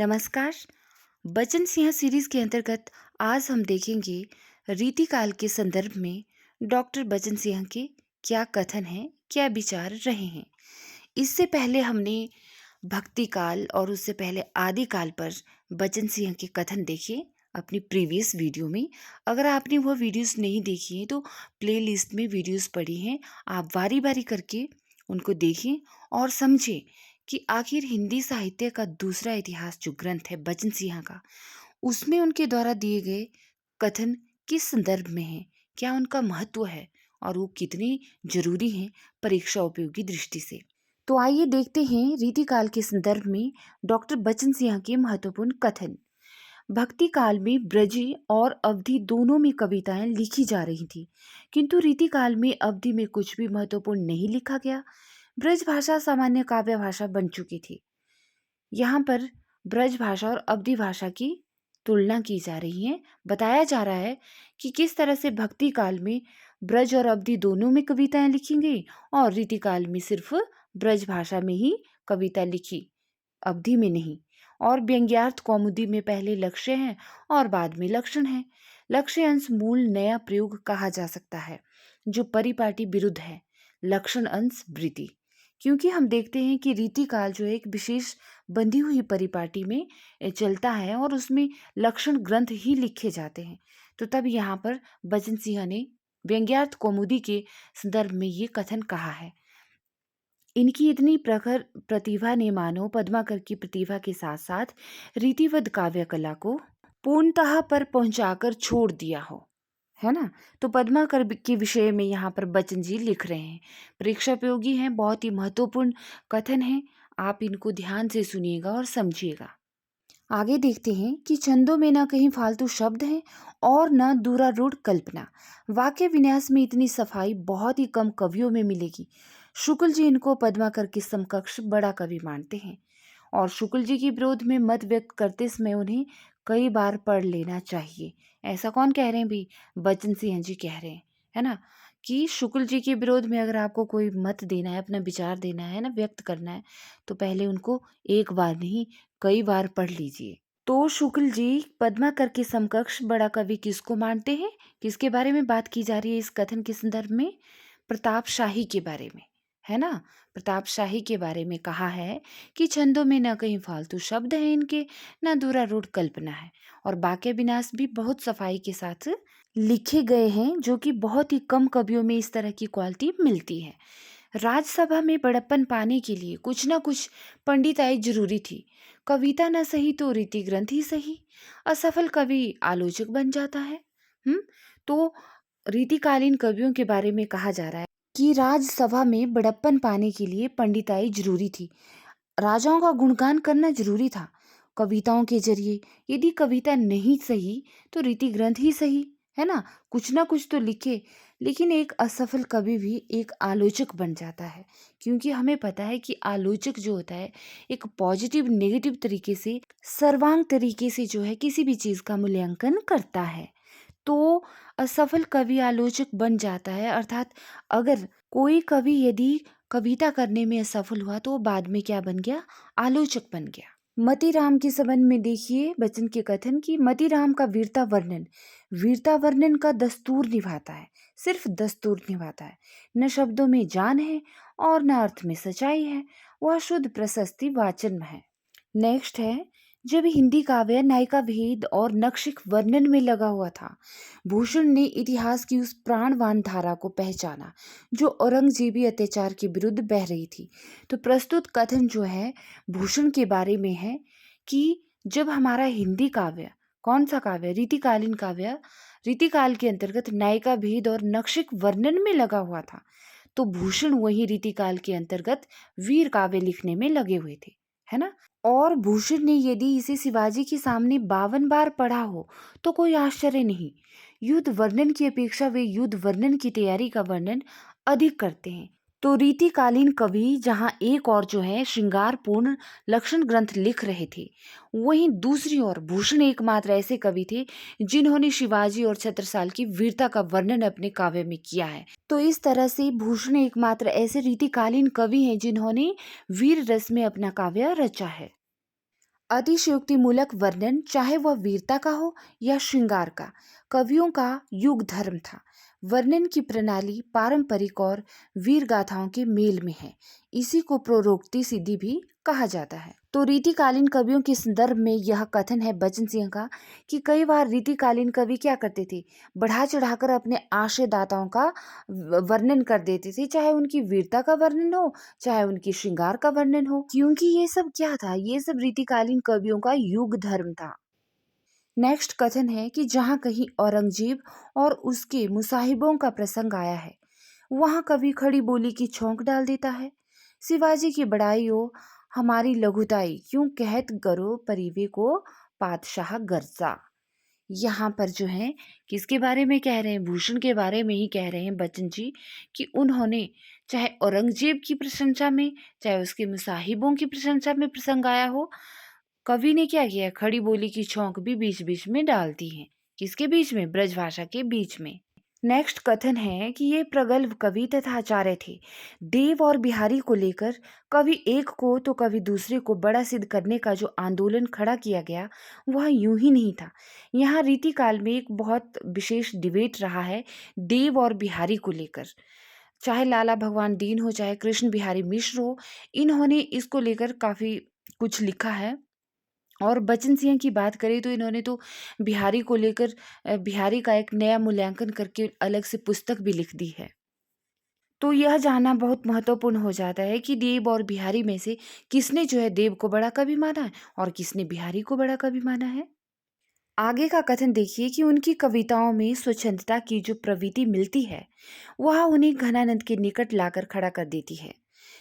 नमस्कार। बचन सिंह सीरीज के अंतर्गत आज हम देखेंगे रीतिकाल के संदर्भ में डॉक्टर बचन सिंह के क्या कथन हैं, क्या विचार रहे हैं। इससे पहले हमने भक्ति काल और उससे पहले आदि काल पर बचन सिंह के कथन देखे अपनी प्रीवियस वीडियो में। अगर आपने वह वीडियोस नहीं देखी हैं तो प्लेलिस्ट में वीडियोस पड़ी हैं, आप बारी बारी करके उनको देखें और समझें कि आखिर हिंदी साहित्य का दूसरा इतिहास जो ग्रंथ है बचन सिंह का, उसमें उनके द्वारा दिए गए कथन किस संदर्भ में है, क्या उनका महत्व है और वो कितने जरूरी हैं परीक्षा उपयोगी दृष्टि से। तो आइए देखते हैं रीतिकाल के संदर्भ में डॉक्टर बचन सिंह के महत्वपूर्ण कथन। भक्ति काल में ब्रजी और अवधि दोनों में कविताएं लिखी जा रही थी, किंतु रीतिकाल में अवधि में कुछ भी महत्वपूर्ण नहीं लिखा गया। ब्रज भाषा सामान्य काव्य भाषा बन चुकी थी। यहाँ पर ब्रज भाषा और अवधि भाषा की तुलना की जा रही है। बताया जा रहा है कि किस तरह से भक्ति काल में ब्रज और अवधि दोनों में कविताएं लिखी गई और रीतिकाल में सिर्फ ब्रज भाषा में ही कविता लिखी, अवधि में नहीं। और व्यंग्यार्थ कौमुदी में पहले लक्ष्य है और बाद में लक्षण है। लक्ष्य अंश मूल नया प्रयोग कहा जा सकता है जो परिपाटी विरुद्ध है, लक्षण अंश वृत्ति। क्योंकि हम देखते हैं कि रीतिकाल जो है एक विशेष बंधी हुई परिपाटी में चलता है और उसमें लक्षण ग्रंथ ही लिखे जाते हैं। तो तब यहाँ पर बचन सिंह ने व्यंग्यार्थ कौमुदी के संदर्भ में ये कथन कहा है। इनकी इतनी प्रखर प्रतिभा ने मानो पद्माकर की प्रतिभा के साथ साथ रीतिवत काव्य कला को पूर्णतः पर पहुंचाकर छोड़ दिया हो, है ना। तो पद्माकर के विषय में यहाँ पर बचन जी लिख रहे हैं, परीक्षापयोगी हैं, बहुत ही महत्वपूर्ण कथन है। आप इनको ध्यान से सुनिएगा और समझिएगा। आगे देखते हैं कि छंदों में न कहीं फालतू शब्द हैं और न दूरारूढ़ कल्पना। वाक्य विन्यास में इतनी सफाई बहुत ही कम कवियों में मिलेगी। शुक्ल जी इनको पद्माकर के समकक्ष बड़ा कवि मानते हैं और शुक्ल जी के विरोध में मत व्यक्त करते समय उन्हें कई बार पढ़ लेना चाहिए। ऐसा कौन कह रहे हैं भी? बचन सिंह जी कह रहे हैं, है ना, कि शुक्ल जी के विरोध में अगर आपको कोई मत देना है, अपना विचार देना है ना, व्यक्त करना है, तो पहले उनको एक बार नहीं कई बार पढ़ लीजिए। तो शुक्ल जी पद्माकर के समकक्ष बड़ा कवि किसको मानते हैं? किसके बारे में बात की जा रही है इस कथन के संदर्भ में? प्रताप शाही के बारे में, है ना। प्रताप शाही के बारे में कहा है कि छंदों में न कहीं फालतू शब्द हैं इनके, न दूरारूढ़ कल्पना है और वाक्य विन्यास भी बहुत सफाई के साथ लिखे गए हैं, जो कि बहुत ही कम कवियों में इस तरह की क्वालिटी मिलती है। राजसभा में बड़प्पन पाने के लिए कुछ न कुछ पंडिताई जरूरी थी। कविता न सही तो रीति ग्रंथ ही सही। असफल कवि आलोचक बन जाता है। तो रीतिकालीन कवियों के बारे में कहा जा रहा है कि राजसभा में बड़प्पन पाने के लिए पंडिताई जरूरी थी, राजाओं का गुणगान करना जरूरी था कविताओं के जरिए। यदि कविता नहीं सही तो रीति ग्रंथ ही सही, है ना, कुछ ना कुछ तो लिखे। लेकिन एक असफल कवि भी एक आलोचक बन जाता है, क्योंकि हमें पता है कि आलोचक जो होता है एक पॉजिटिव नेगेटिव तरीके से, सर्वांग तरीके से जो है किसी भी चीज का मूल्यांकन करता है। तो असफल कवि आलोचक बन जाता है, अर्थात अगर कोई कवि यदि कविता करने में असफल हुआ तो वो बाद में क्या बन गया? आलोचक बन गया। मतीराम के संबंध में देखिए बचन के कथन की मतीराम का वीरता वर्णन का दस्तूर निभाता है, सिर्फ दस्तूर निभाता है। न शब्दों में जान है और न अर्थ में सच्चाई है, वह शुद्ध प्रशस्ति वाचन है। नेक्स्ट है, जब हिंदी काव्य नायिका भेद और नक्षिक वर्णन में लगा हुआ था, भूषण ने इतिहास की उस प्राणवान धारा को पहचाना जो औरंगजेबी अत्याचार के विरुद्ध बह रही थी। तो प्रस्तुत कथन जो है भूषण के बारे में है कि जब हमारा हिंदी काव्य, कौन सा काव्य? रीतिकालीन काव्य, रीतिकाल के अंतर्गत नायिका भेद और नक्षिक वर्णन में लगा हुआ था, तो भूषण वही रीतिकाल के अंतर्गत वीर काव्य लिखने में लगे हुए थे, है ना। और भूषण ने यदि इसे शिवाजी के सामने 52 बार पढ़ा हो तो कोई आश्चर्य नहीं। युद्ध वर्णन की अपेक्षा वे युद्ध वर्णन की तैयारी का वर्णन अधिक करते हैं। तो रीतिकालीन कवि जहाँ एक और जो है श्रृंगारपूर्ण लक्षण ग्रंथ लिख रहे थे, वहीं दूसरी ओर भूषण एकमात्र ऐसे कवि थे जिन्होंने शिवाजी और छत्रसाल की वीरता का वर्णन अपने काव्य में किया है। तो इस तरह से भूषण एकमात्र ऐसे रीतिकालीन कवि हैं जिन्होंने वीर रस में अपना काव्य रचा है। अतिशयोक्तिमूलक वर्णन, चाहे वह वीरता का हो या श्रृंगार का, कवियों का युग धर्म था। वर्णन की प्रणाली पारंपरिक और वीर गाथाओं के मेल में है। इसी को प्रोरोक्ति सिद्धि भी कहा जाता है। तो रीतिकालीन कवियों के संदर्भ में यह कथन है बचन सिंह का कि कई बार रीतिकालीन कवि क्या करते थे, बढ़ा चढ़ाकर अपने आशयदाताओं का वर्णन कर देते थे, चाहे उनकी वीरता का वर्णन हो, चाहे उनकी श्रृंगार का वर्णन हो, क्योंकि ये सब क्या था, ये सब रीतिकालीन कवियों का युग धर्म था। नेक्स्ट कथन है कि जहाँ कहीं औरंगजेब और उसके मुसाहिबों का प्रसंग आया है, वहाँ कवि खड़ी बोली की छौंक डाल देता है। शिवाजी की बड़ाई हो, हमारी लघुताई, क्यों कहत गरो परिवे को पातशाह गर्जा। यहाँ पर जो है किसके बारे में कह रहे हैं, भूषण के बारे में ही कह रहे हैं बच्चन जी कि उन्होंने चाहे औरंगजेब की प्रशंसा में, चाहे उसके मुसाहिबों की प्रशंसा में प्रसंग आया हो, कवि ने क्या किया, खड़ी बोली की छौंक भी बीच बीच में डालती है। किसके बीच में, ब्रजभाषा के बीच में। नेक्स्ट कथन है कि ये प्रगल्भ कवि तथा आचार्य थे। देव और बिहारी को लेकर कवि एक को तो कवि दूसरे को बड़ा सिद्ध करने का जो आंदोलन खड़ा किया गया, वह यूं ही नहीं था। यहाँ रीति काल में एक बहुत विशेष डिबेट रहा है देव और बिहारी को लेकर। चाहे लाला भगवान दीन हो, चाहे कृष्ण बिहारी मिश्र हो, इन्होंने इसको लेकर काफी कुछ लिखा है। और बचन सिंह की बात करें तो इन्होंने तो बिहारी को लेकर बिहारी का एक नया मूल्यांकन करके अलग से पुस्तक भी लिख दी है। तो यह जानना बहुत महत्वपूर्ण हो जाता है कि देव और बिहारी में से किसने जो है देव को बड़ा कवि माना है और किसने बिहारी को बड़ा कवि माना है। आगे का कथन देखिए कि उनकी कविताओं में स्वच्छंदता की जो प्रवृत्ति मिलती है, वह उन्हें घनानंद के निकट लाकर खड़ा कर देती है।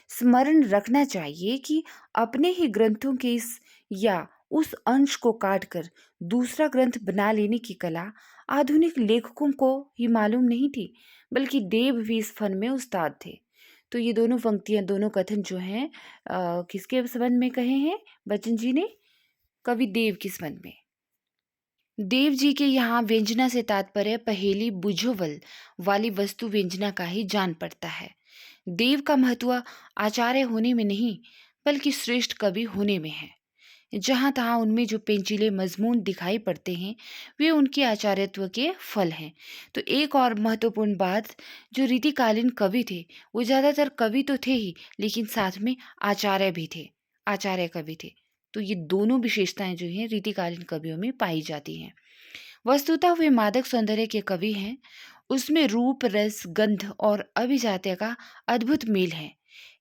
स्मरण रखना चाहिए कि अपने ही ग्रंथों के इस या उस अंश को काटकर दूसरा ग्रंथ बना लेने की कला आधुनिक लेखकों को ही मालूम नहीं थी, बल्कि देव भी इस फन में उस्ताद थे। तो ये दोनों पंक्तियां, दोनों कथन जो हैं किसके संबंध में कहे हैं बच्चन जी ने, कवि देव के संबंध में। देव जी के यहाँ व्यंजना से तात्पर्य पहेली बुझोवल वाली वस्तु व्यंजना का ही जान पड़ता है। देव का महत्व आचार्य होने में नहीं, बल्कि श्रेष्ठ कवि होने में है। जहाँ तहाँ उनमें जो पेंचिले मजमून दिखाई पड़ते हैं, वे उनके आचार्यत्व के फल हैं। तो एक और महत्वपूर्ण बात, जो रीतिकालीन कवि थे वो ज़्यादातर कवि तो थे ही, लेकिन साथ में आचार्य भी थे, आचार्य कवि थे। तो ये दोनों विशेषताएं जो हैं रीतिकालीन कवियों में पाई जाती हैं। वस्तुतः वे मादक सौंदर्य के कवि हैं। उसमें रूप, रस, गंध और अभिजात्य का अद्भुत मेल है।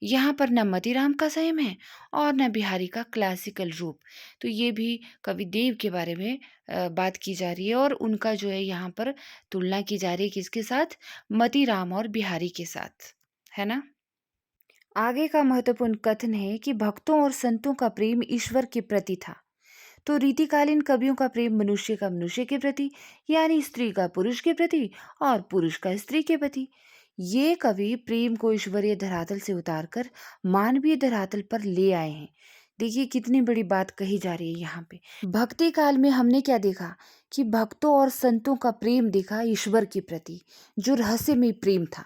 यहाँ पर न मतीराम का संयम है और न बिहारी का क्लासिकल रूप। तो ये भी कवि देव के बारे में बात की जा रही है और उनका जो है यहाँ पर तुलना की जा रही है किसके साथ, मतीराम और बिहारी के साथ, है ना। आगे का महत्वपूर्ण कथन है कि भक्तों और संतों का प्रेम ईश्वर के प्रति था। तो रीतिकालीन कवियों का प्रेम मनुष्य का मनुष्य के प्रति, यानी स्त्री का पुरुष के प्रति और पुरुष का स्त्री के प्रति। ये कवि प्रेम को ईश्वरीय धरातल से उतारकर मानवीय धरातल पर ले आए हैं। देखिए कितनी बड़ी बात कही जा रही है यहाँ पे। भक्ति काल में हमने क्या देखा कि भक्तों और संतों का प्रेम देखा ईश्वर के प्रति, जो रहस्यमय प्रेम था।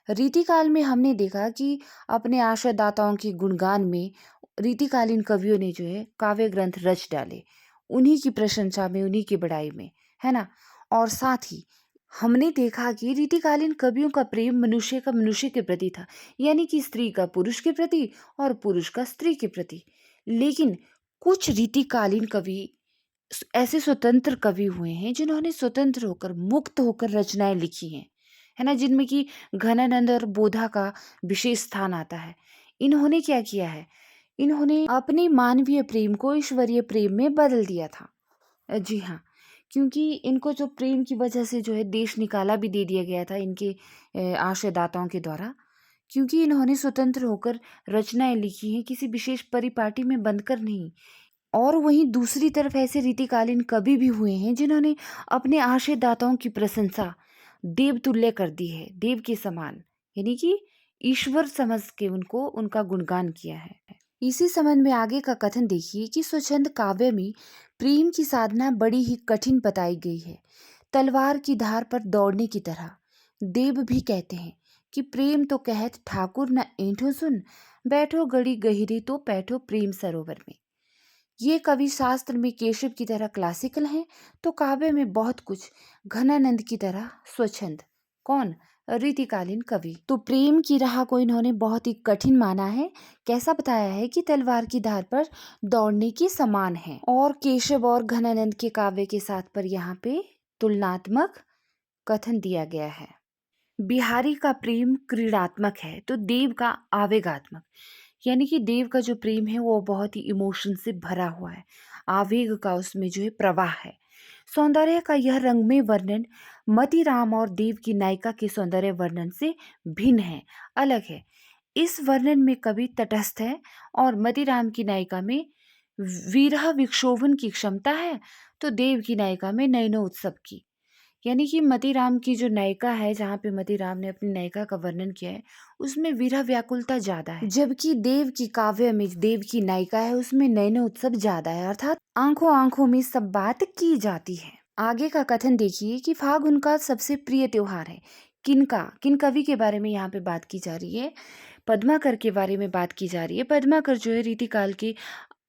रीतिकाल में हमने देखा कि अपने आशादाताओं के गुणगान में रीतिकालीन कवियों ने जो है काव्य ग्रंथ रच डाले, उन्हीं की प्रशंसा में, उन्हीं की बड़ाई में, है ना। और साथ ही हमने देखा कि रीतिकालीन कवियों का प्रेम मनुष्य का मनुष्य के प्रति था, यानी कि स्त्री का पुरुष के प्रति और पुरुष का स्त्री के प्रति। लेकिन कुछ रीतिकालीन कवि ऐसे स्वतंत्र कवि हुए हैं जिन्होंने स्वतंत्र होकर, मुक्त होकर रचनाएं लिखी हैं, है ना, जिनमें कि घनानंद और बोधा का विशेष स्थान आता है। इन्होंने क्या किया है, इन्होंने अपने मानवीय प्रेम को ईश्वरीय प्रेम में बदल दिया था। जी हाँ, क्योंकि इनको जो प्रेम की वजह से जो है देश निकाला भी दे दिया गया था इनके आशयदाताओं के द्वारा, क्योंकि इन्होंने स्वतंत्र होकर रचनाएं लिखी हैं, किसी विशेष परिपाटी में बंधकर नहीं। और वहीं दूसरी तरफ ऐसे रीतिकालीन कवि भी हुए हैं जिन्होंने अपने आशयदाताओं की प्रशंसा देवतुल्य कर दी है, देव के समान, यानी कि ईश्वर समझ के उनको उनका गुणगान किया है। इसी संबंध में आगे का कथन देखिए कि स्वच्छंद काव्य में प्रेम की साधना बड़ी ही कठिन बताई गई है, तलवार की धार पर दौड़ने की तरह। देव भी कहते हैं कि प्रेम तो कहत ठाकुर न ऐंठो सुन, बैठो गड़ी गहिरी तो बैठो प्रेम सरोवर में। ये कवि शास्त्र में केशव की तरह क्लासिकल हैं, तो काव्य में बहुत कुछ घनानंद की तरह स्वच्छंद। कौन? रीतिकालीन कवि। तो प्रेम की राह को इन्होंने बहुत ही कठिन माना है। कैसा बताया है कि तलवार की धार पर दौड़ने के समान है। और केशव और घनानंद के काव्य के साथ पर यहाँ पे तुलनात्मक कथन दिया गया है। बिहारी का प्रेम क्रीड़ात्मक है, तो देव का आवेगात्मक। यानी कि देव का जो प्रेम है वो बहुत ही इमोशन से भरा हुआ है, आवेग का उसमें जो है प्रवाह है। सौंदर्य का यह रंगमय वर्णन मतीराम और देव की नायिका के सौंदर्य वर्णन से भिन्न है, अलग है। इस वर्णन में कवि तटस्थ है और मतीराम की नायिका में विरह विक्षोभन की क्षमता है, तो देव की नायिका में नयनोत्सव की। यानी कि मतीराम की जो नायिका है, जहाँ पे मतीराम ने अपनी नायिका का वर्णन किया है, उसमें विरह व्याकुलता ज्यादा है, जबकि देव की काव्य में देव की नायिका है उसमें नयनोत्सव ज्यादा है, अर्थात आंखों आंखों में सब बात की जाती है। आगे का कथन देखिए कि फाग उनका सबसे प्रिय त्योहार है। किन कवि के बारे में यहाँ पे बात की जा रही है? पद्माकर के बारे में बात की जा रही है। पद्माकर जो है रीतिकाल के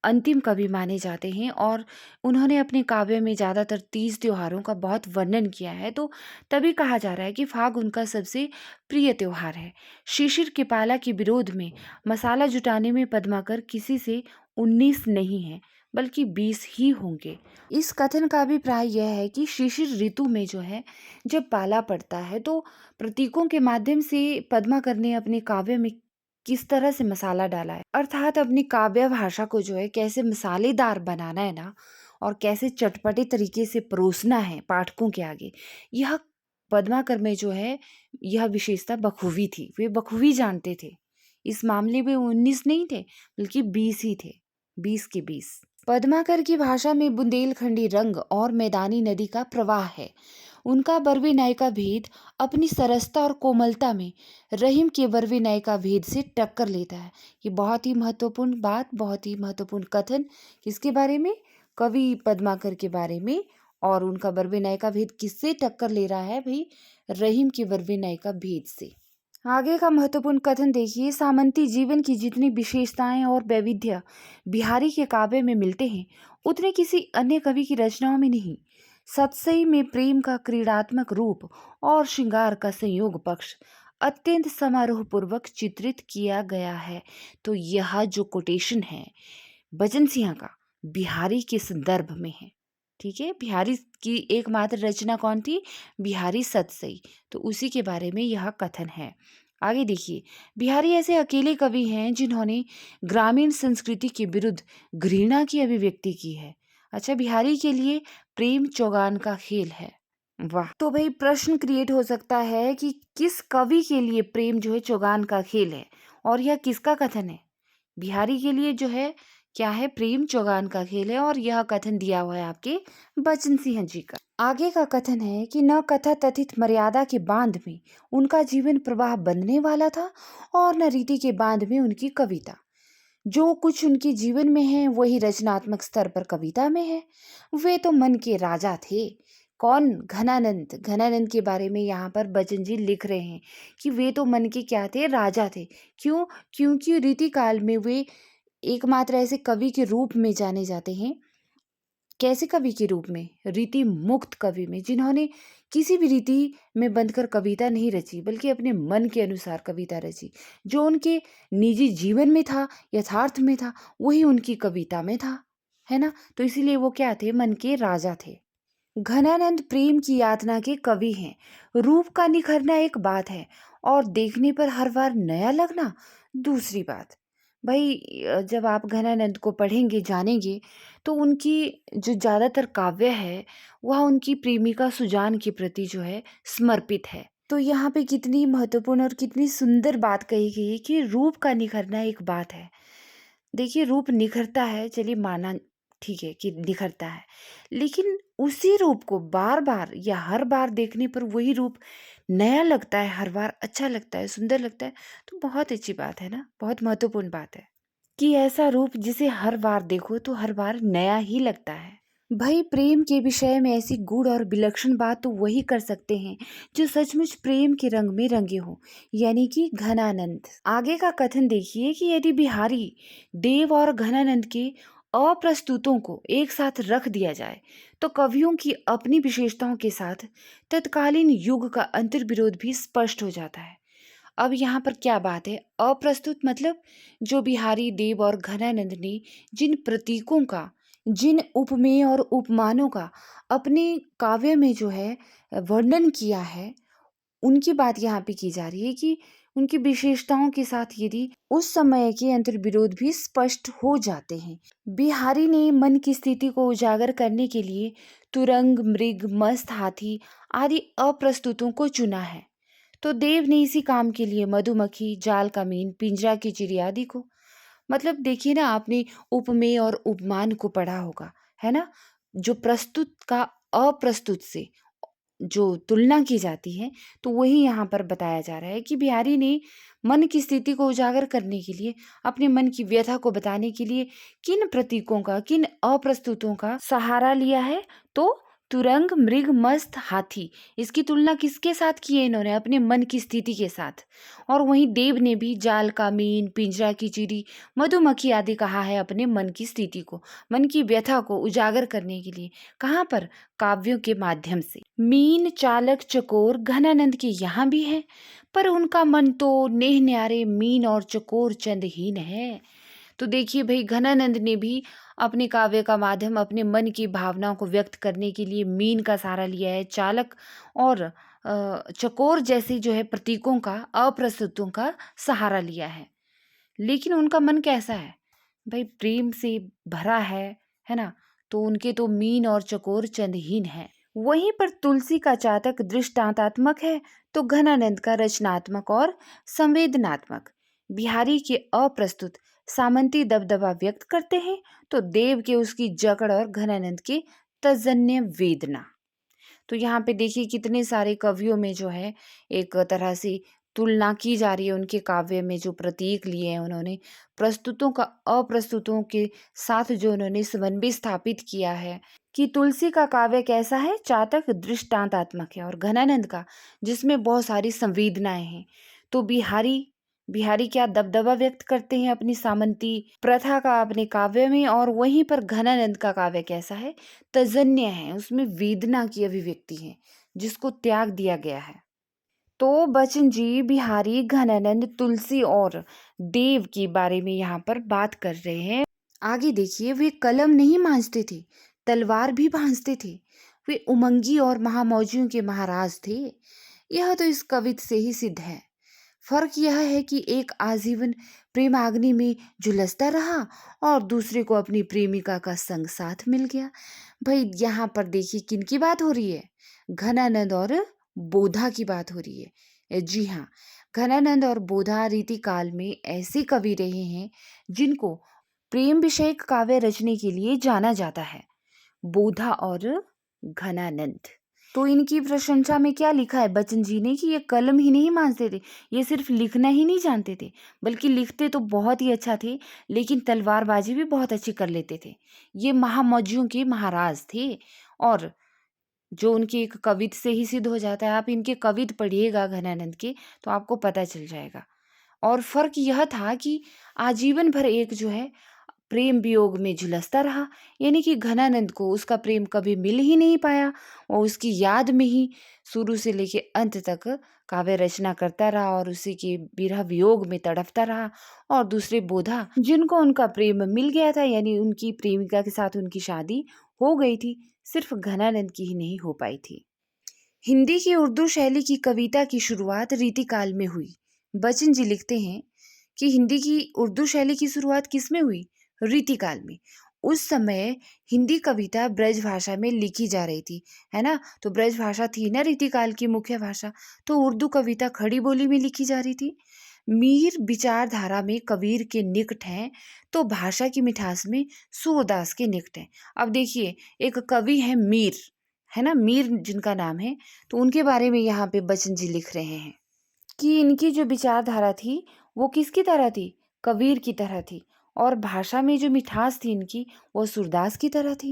अंतिम कवि माने जाते हैं और उन्होंने अपने काव्य में ज़्यादातर तीज त्योहारों का बहुत वर्णन किया है, तो तभी कहा जा रहा है कि फाग उनका सबसे प्रिय त्योहार है। शिशिर के पाला के विरोध में मसाला जुटाने में पद्माकर किसी से 19 नहीं है, बल्कि 20 ही होंगे। इस कथन का अभिप्राय यह है कि शिशिर ऋतु में जो है जब पाला पड़ता है, तो प्रतीकों के माध्यम से पद्माकर ने अपने काव्य में किस तरह से मसाला डाला है, अर्थात अपनी काव्य भाषा को जो है कैसे मसालेदार बनाना है ना, और कैसे चटपटे तरीके से परोसना है पाठकों के आगे, यह पद्माकर में जो है यह विशेषता बखूबी थी। वे बखूबी जानते थे। इस मामले में 19 नहीं थे, बल्कि 20 ही थे, 20 के 20। पद्माकर की भाषा में बुंदेलखंडी रंग और मैदानी नदी का प्रवाह है। उनका बरवे नायिका भेद अपनी सरसता और कोमलता में रहीम के बरवे नायिका भेद से टक्कर लेता है। ये बहुत ही महत्वपूर्ण बात, बहुत ही महत्वपूर्ण कथन किसके बारे में? कवि पद्माकर के बारे में। और उनका बरवे नायिका भेद किससे टक्कर ले रहा है भाई? रहीम के बरवे नायिका भेद से। आगे का महत्वपूर्ण कथन देखिए, सामंती जीवन की जितनी विशेषताएं और वैविध्य बिहारी के काव्य में मिलते हैं, उतने किसी अन्य कवि की रचनाओं में नहीं। सतसई में प्रेम का क्रीड़ात्मक रूप और श्रृंगार का संयोग पक्ष अत्यंत समारोह पूर्वक चित्रित किया गया है। तो यह जो कोटेशन है बचन सिंह का, बिहारी के संदर्भ में है। ठीक है, बिहारी की एकमात्र रचना कौन थी? बिहारी सतसई। तो उसी के बारे में यह कथन है। आगे देखिए, बिहारी ऐसे अकेले कवि हैं जिन्होंने ग्रामीण संस्कृति के विरुद्ध घृणा की अभिव्यक्ति की है। अच्छा, बिहारी के लिए प्रेम चौगान का खेल है। वाह! तो भाई प्रश्न क्रिएट हो सकता है कि किस कवि के लिए प्रेम जो है चौगान का खेल है, और यह किसका कथन है? बिहारी के लिए जो है क्या है? प्रेम चौगान का खेल है, और यह कथन दिया हुआ है आपके बचन सिंह जी का। आगे का कथन है कि न कथा तथित मर्यादा के बांध में उनका जीवन प्रवाह बनने वाला था, और न रीति के बांध में उनकी कविता। जो कुछ उनके जीवन में है वही रचनात्मक स्तर पर कविता में है। वे तो मन के राजा थे। कौन? घनानंद। घनानंद के बारे में यहाँ पर बचन जी लिख रहे हैं कि वे तो मन के क्या थे? राजा थे। क्यों? क्योंकि रीति काल में वे एकमात्र ऐसे कवि के रूप में जाने जाते हैं। कैसे कवि के रूप में? रीति मुक्त कवि में, जिन्होंने किसी भी रीति में बंधकर कविता नहीं रची, बल्कि अपने मन के अनुसार कविता रची। जो उनके निजी जीवन में था, यथार्थ में था, वही उनकी कविता में था, है ना? तो इसीलिए वो क्या थे? मन के राजा थे। घनानंद प्रेम की यातना के कवि हैं। रूप का निखरना एक बात है, और देखने पर हर बार नया लगना दूसरी बात। भाई जब आप घनानंद को पढ़ेंगे, जानेंगे, तो उनकी जो ज़्यादातर काव्य है वह उनकी प्रेमिका सुजान के प्रति जो है समर्पित है। तो यहाँ पे कितनी महत्वपूर्ण और कितनी सुंदर बात कही गई है कि रूप का निखरना एक बात है। देखिए, रूप निखरता है, चलिए माना ठीक है कि निखरता है, लेकिन उसी रूप को बार बार या हर बार देखने पर वही रूप नया लगता है, हर बार अच्छा लगता है, सुंदर लगता है, तो बहुत अच्छी बात है ना, बहुत महत्वपूर्ण बात है कि ऐसा रूप जिसे हर बार देखो तो हर बार नया ही लगता है। भाई प्रेम के विषय में ऐसी गूढ़ और विलक्षण बात तो वही कर सकते हैं जो सचमुच प्रेम के रंग में रंगे हों, यानी कि घनानंद। आगे का कथन देखिए कि यदि बिहारी देव और घनानंद के अप्रस्तुतों को एक साथ रख दिया जाए तो कवियों की अपनी विशेषताओं के साथ तत्कालीन युग का अंतर्विरोध भी स्पष्ट हो जाता है। अब यहाँ पर क्या बात है, अप्रस्तुत मतलब जो बिहारी देव और घनानंद ने जिन प्रतीकों का, जिन उपमेय और उपमानों का अपने काव्य में जो है वर्णन किया है, उनकी बात यहाँ पे की जा रही है कि उनकी विशेषताओं के साथ यदि उस समय के अंतर्विरोध भी स्पष्ट हो जाते हैं। बिहारी ने मन की स्थिति को उजागर करने के लिए तुरंग, मृग, मस्त, हाथी आदि अप्रस्तुतों को चुना है। तो देव ने इसी काम के लिए मधुमक्खी, जाल का मीन, पिंजरा की चिड़िया आदि को, मतलब देखिए ना, आपने उपमेय और उपमान को पढ़ा होगा, है ना? जो प्रस्तुत का अप्रस्तुत से जो तुलना की जाती है, तो वही यहाँ पर बताया जा रहा है कि बिहारी ने मन की स्थिति को उजागर करने के लिए, अपने मन की व्यथा को बताने के लिए किन प्रतीकों का, किन अप्रस्तुतों का सहारा लिया है? तो तुरंग, मृग, मस्त, हाथी, इसकी तुलना किसके साथ की है इन्होंने? अपने मन की स्थिति के साथ। और वहीं देव ने भी जाल का मीन, पिंजरा की चिड़ी, मधुमक्खी आदि कहा है अपने मन की स्थिति को, मन की व्यथा को उजागर करने के लिए। कहाँ पर? काव्यों के माध्यम से। मीन, चालक, चकोर घनानंद के यहाँ भी है, पर उनका मन तो नेह न्यारे मीन और चकोर चंदहीन है। तो देखिए भाई, घनानंद ने भी अपने काव्य का माध्यम अपने मन की भावनाओं को व्यक्त करने के लिए मीन का सहारा लिया है, चालक और चकोर जैसे जो है प्रतीकों का, अप्रस्तुतों का सहारा लिया है। लेकिन उनका मन कैसा है भाई? प्रेम से भरा है ना? तो उनके तो मीन और चकोर चंदहीन है। वहीं पर तुलसी का चातक दृष्टांतात्मक है, तो घनानंद का रचनात्मक और संवेदनात्मक। बिहारी के अप्रस्तुत सामंती दबदबा व्यक्त करते हैं, तो देव के उसकी जकड़ और घनानंद के तजन्य वेदना। तो यहाँ पे देखिए कितने सारे कवियों में जो है एक तरह से तुलना की जा रही है, उनके काव्य में जो प्रतीक लिए हैं उन्होंने, प्रस्तुतों का अप्रस्तुतों के साथ जो उन्होंने समन्वय स्थापित किया है कि तुलसी का काव्य कैसा है? चातक दृष्टांतात्मक है, और घनानंद का जिसमें बहुत सारी संवेदनाएं हैं। तो बिहारी बिहारी क्या दबदबा व्यक्त करते हैं अपनी सामंती प्रथा का अपने काव्य में, और वहीं पर घनानंद का काव्य कैसा है? तजन्य है, उसमें वेदना की अभिव्यक्ति है, जिसको त्याग दिया गया है। तो बच्चन जी बिहारी, घनानंद, तुलसी और देव के बारे में यहाँ पर बात कर रहे हैं। आगे देखिए, वे कलम नहीं मांझते थे, तलवार भी भांजते थे। वे उमंगी और महामौजियों के महाराज थे। यह तो इस कवित से ही सिद्ध है। फर्क यह है कि एक आजीवन प्रेमाग्नि में झुलसता रहा और दूसरे को अपनी प्रेमिका का संग साथ मिल गया। भाई यहाँ पर देखिए किनकी बात हो रही है? घनानंद और बोधा की बात हो रही है। जी हाँ, घनानंद और बोधा रीति काल में ऐसे कवि रहे हैं जिनको प्रेम विषयक काव्य रचने के लिए जाना जाता है। बोधा और घनानंद। तो इनकी प्रशंसा में क्या लिखा है बच्चन जी ने कि ये कलम ही नहीं मांझते थे, ये सिर्फ लिखना ही नहीं जानते थे, बल्कि लिखते तो बहुत ही अच्छा थे, लेकिन तलवारबाजी भी बहुत अच्छी कर लेते थे। ये महामौजियों के महाराज थे। और जो उनकी एक कवित से ही सिद्ध हो जाता है। आप इनके कवित पढ़िएगा घनानंद के, तो आपको पता चल जाएगा। और फर्क यह था कि आजीवन भर एक जो है प्रेम वियोग में झुलसता रहा, यानी कि घनानंद को उसका प्रेम कभी मिल ही नहीं पाया, और उसकी याद में ही शुरू से लेके अंत तक काव्य रचना करता रहा और उसी के विरह वियोग में तड़पता रहा। और दूसरे बोधा, जिनको उनका प्रेम मिल गया था, यानी उनकी प्रेमिका के साथ उनकी शादी हो गई थी, सिर्फ घनानंद की ही नहीं हो पाई थी। हिंदी की उर्दू शैली की कविता की शुरुआत रीतिकाल में हुई। बच्चन जी लिखते हैं कि हिंदी की उर्दू शैली की शुरुआत किस में हुई? रीतिकाल में। उस समय हिंदी कविता ब्रज भाषा में लिखी जा रही थी, है ना? तो ब्रज भाषा थी ना रीतिकाल की मुख्य भाषा, तो उर्दू कविता खड़ी बोली में लिखी जा रही थी। मीर विचारधारा में कबीर के निकट हैं, तो भाषा की मिठास में सूरदास के निकट हैं। अब देखिए, एक कवि है मीर, है ना, मीर जिनका नाम है, तो उनके बारे में यहाँ पे बच्चन जी लिख रहे हैं कि इनकी जो विचारधारा थी वो किसकी तरह थी? कबीर की तरह थी। और भाषा में जो मिठास थी इनकी, वो सूरदास की तरह थी।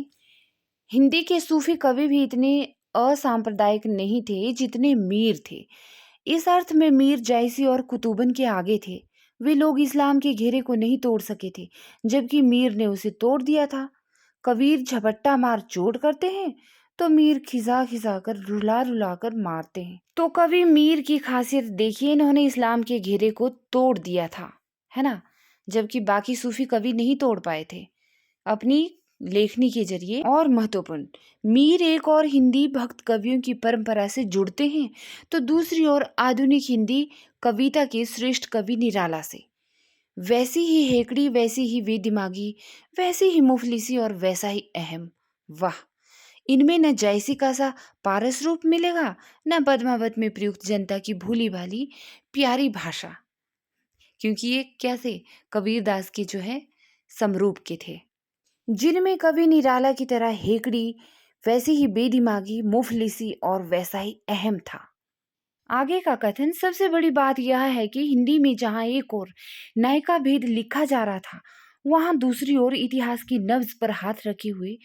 हिंदी के सूफी कवि भी इतने असांप्रदायिक नहीं थे जितने मीर थे। इस अर्थ में मीर जायसी और कुतुबन के आगे थे। वे लोग इस्लाम के घेरे को नहीं तोड़ सके थे, जबकि मीर ने उसे तोड़ दिया था। कबीर झपट्टा मार चोट करते हैं, तो मीर खिसा खिसा कर रुला रुला कर मारते हैं। तो कवि मीर की खासियत देखिए, इन्होंने इस्लाम के घेरे को तोड़ दिया था, है ना, जबकि बाकी सूफी कवि नहीं तोड़ पाए थे अपनी लेखनी के जरिए। और महत्वपूर्ण, मीर एक और हिंदी भक्त कवियों की परंपरा से जुड़ते हैं, तो दूसरी ओर आधुनिक हिंदी कविता के श्रेष्ठ कवि निराला से। वैसी ही हेकड़ी, वैसी ही वे दिमागी, वैसी ही मुफलिसी और वैसा ही अहम। वाह, इनमें न जयसी का सा पारस रूप मिलेगा, न पद्मावत में प्रयुक्त जनता की भूली भाली प्यारी भाषा, क्योंकि ये कैसे कबीरदास के जो है समरूप के थे, जिनमें कवि निराला की तरह हेकड़ी, वैसी ही बेदिमागी, मुफलिसी और वैसा ही अहम था। आगे का कथन, सबसे बड़ी बात यह है कि हिंदी में जहां एक और न्याय का भेद लिखा जा रहा था, वहां दूसरी ओर इतिहास की नब्ज पर हाथ रखे हुए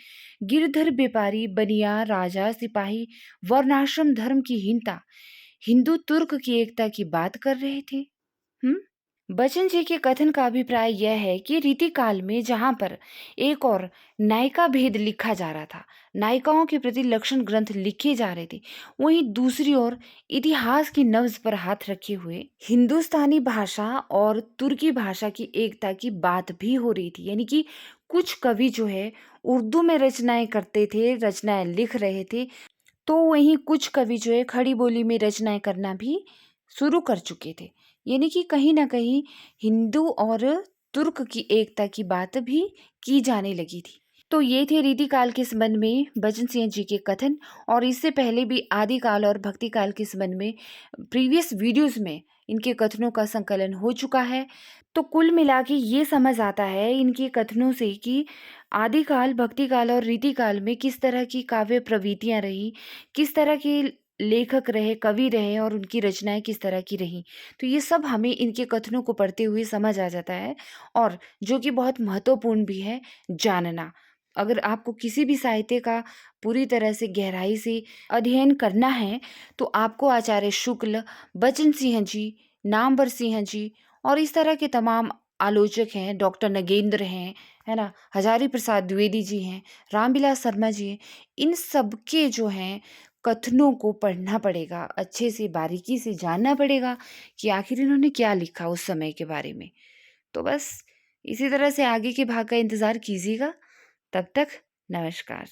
गिरधर व्यापारी, बनिया, राजा, सिपाही, वर्णाश्रम धर्म की हीनता, हिंदू तुर्क की एकता की बात कर रहे थे। हम्म बच्चन जी के कथन का अभिप्राय यह है कि रीतिकाल में जहां पर एक और नायिका भेद लिखा जा रहा था, नायिकाओं के प्रति लक्षण ग्रंथ लिखे जा रहे थे, वहीं दूसरी ओर इतिहास की नब्ज पर हाथ रखे हुए हिंदुस्तानी भाषा और तुर्की भाषा की एकता की बात भी हो रही थी। यानी कि कुछ कवि जो है उर्दू में रचनाएं करते थे, रचनाएं लिख रहे थे, तो वहीं कुछ कवि जो है खड़ी बोली में रचनाएं करना भी शुरू कर चुके थे। यानी कि कहीं ना कहीं हिंदू और तुर्क की एकता की बात भी की जाने लगी थी। तो ये थे रीतिकाल के संबंध में बचन सिंह जी के कथन। और इससे पहले भी आदिकाल और भक्ति काल के संबंध में प्रीवियस वीडियोस में इनके कथनों का संकलन हो चुका है। तो कुल मिला के ये समझ आता है इनके कथनों से कि आदिकाल, भक्तिकाल और रीतिकाल में किस तरह की काव्य प्रवृत्तियां रही, किस तरह के लेखक रहे, कवि रहे और उनकी रचनाएं किस तरह की रही। तो ये सब हमें इनके कथनों को पढ़ते हुए समझ आ जाता है, और जो कि बहुत महत्वपूर्ण भी है जानना। अगर आपको किसी भी साहित्य का पूरी तरह से गहराई से अध्ययन करना है, तो आपको आचार्य शुक्ल, बचन सिंह जी, नामवर सिंह जी और इस तरह के तमाम आलोचक हैं, डॉक्टर नगेंद्र हैं, है ना, हजारी प्रसाद द्विवेदी जी हैं, रामविलास शर्मा जी हैं, इन सब के जो हैं कथनों को पढ़ना पड़ेगा, अच्छे से बारीकी से जानना पड़ेगा कि आखिर इन्होंने क्या लिखा उस समय के बारे में। तो बस इसी तरह से आगे के भाग का इंतज़ार कीजिएगा। तब तक नमस्कार।